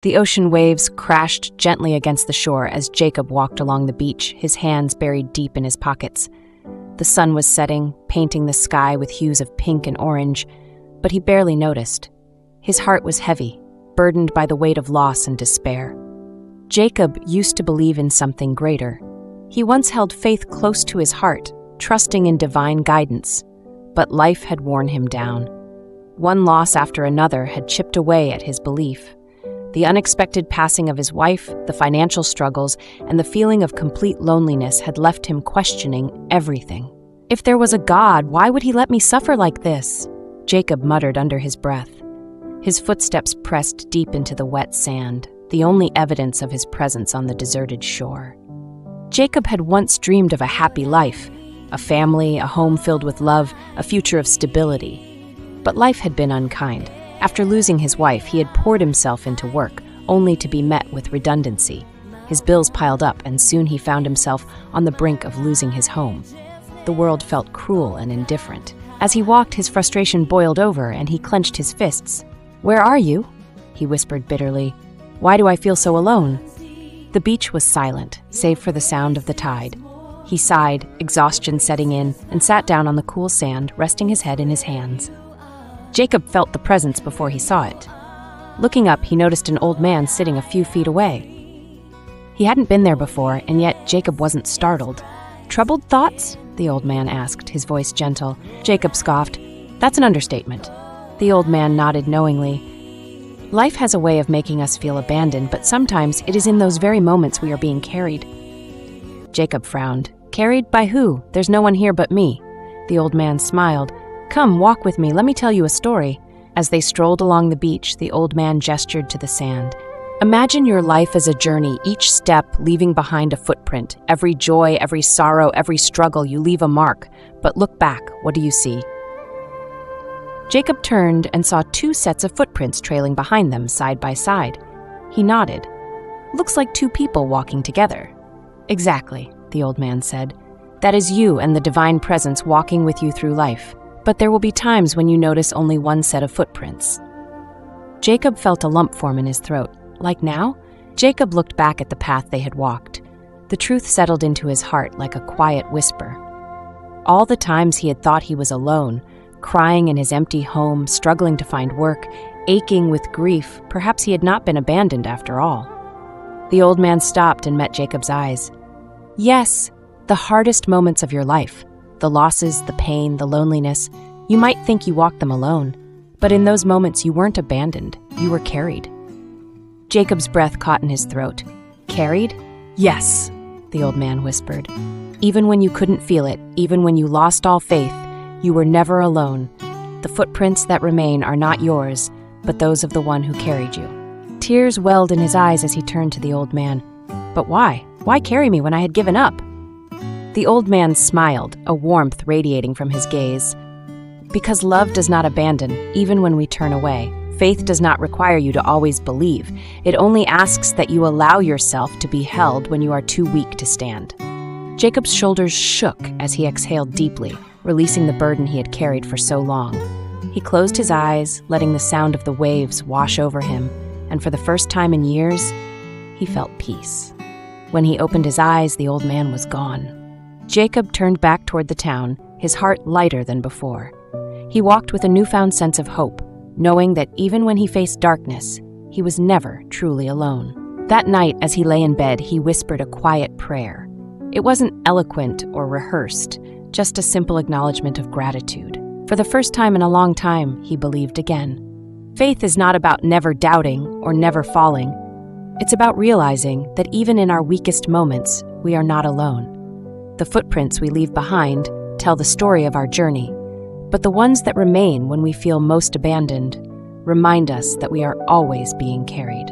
The ocean waves crashed gently against the shore as Jacob walked along the beach, his hands buried deep in his pockets. The sun was setting, painting the sky with hues of pink and orange, but he barely noticed. His heart was heavy, burdened by the weight of loss and despair. Jacob used to believe in something greater. He once held faith close to his heart, trusting in divine guidance, but life had worn him down. One loss after another had chipped away at his belief. The unexpected passing of his wife, the financial struggles, and the feeling of complete loneliness had left him questioning everything. If there was a God, why would he let me suffer like this? Jacob muttered under his breath. His footsteps pressed deep into the wet sand, the only evidence of his presence on the deserted shore. Jacob had once dreamed of a happy life, a family, a home filled with love, a future of stability. But life had been unkind. After losing his wife, he had poured himself into work, only to be met with redundancy. His bills piled up, and soon he found himself on the brink of losing his home. The world felt cruel and indifferent. As he walked, his frustration boiled over, and he clenched his fists. "Where are you?" he whispered bitterly. "Why do I feel so alone?" The beach was silent, save for the sound of the tide. He sighed, exhaustion setting in, and sat down on the cool sand, resting his head in his hands. Jacob felt the presence before he saw it. Looking up, he noticed an old man sitting a few feet away. He hadn't been there before, and yet Jacob wasn't startled. "Troubled thoughts?" the old man asked, his voice gentle. Jacob scoffed. "That's an understatement." The old man nodded knowingly. Life has a way of making us feel abandoned, but sometimes it is in those very moments we are being carried. Jacob frowned. "Carried by who? There's no one here but me." The old man smiled. "Come, walk with me, let me tell you a story." As they strolled along the beach, the old man gestured to the sand. "Imagine your life as a journey, each step leaving behind a footprint. Every joy, every sorrow, every struggle, you leave a mark. But look back, what do you see?" Jacob turned and saw two sets of footprints trailing behind them, side by side. He nodded. "Looks like two people walking together." "Exactly," the old man said. "That is you and the divine presence walking with you through life. But there will be times when you notice only one set of footprints." Jacob felt a lump form in his throat. Like now? Jacob looked back at the path they had walked. The truth settled into his heart like a quiet whisper. All the times he had thought he was alone, crying in his empty home, struggling to find work, aching with grief, perhaps he had not been abandoned after all. The old man stopped and met Jacob's eyes. "Yes, the hardest moments of your life. The losses, the pain, the loneliness. You might think you walked them alone, but in those moments you weren't abandoned, you were carried." Jacob's breath caught in his throat. "Carried? Yes," the old man whispered. "Even when you couldn't feel it, even when you lost all faith, you were never alone. The footprints that remain are not yours, but those of the one who carried you." Tears welled in his eyes as he turned to the old man. "But why? Why carry me when I had given up?" The old man smiled, a warmth radiating from his gaze. "Because love does not abandon, even when we turn away. Faith does not require you to always believe. It only asks that you allow yourself to be held when you are too weak to stand." Jacob's shoulders shook as he exhaled deeply, releasing the burden he had carried for so long. He closed his eyes, letting the sound of the waves wash over him, and for the first time in years, he felt peace. When he opened his eyes, the old man was gone. Jacob turned back toward the town, his heart lighter than before. He walked with a newfound sense of hope, knowing that even when he faced darkness, he was never truly alone. That night, as he lay in bed, he whispered a quiet prayer. It wasn't eloquent or rehearsed, just a simple acknowledgement of gratitude. For the first time in a long time, he believed again. Faith is not about never doubting or never falling. It's about realizing that even in our weakest moments, we are not alone. The footprints we leave behind tell the story of our journey, but the ones that remain when we feel most abandoned remind us that we are always being carried.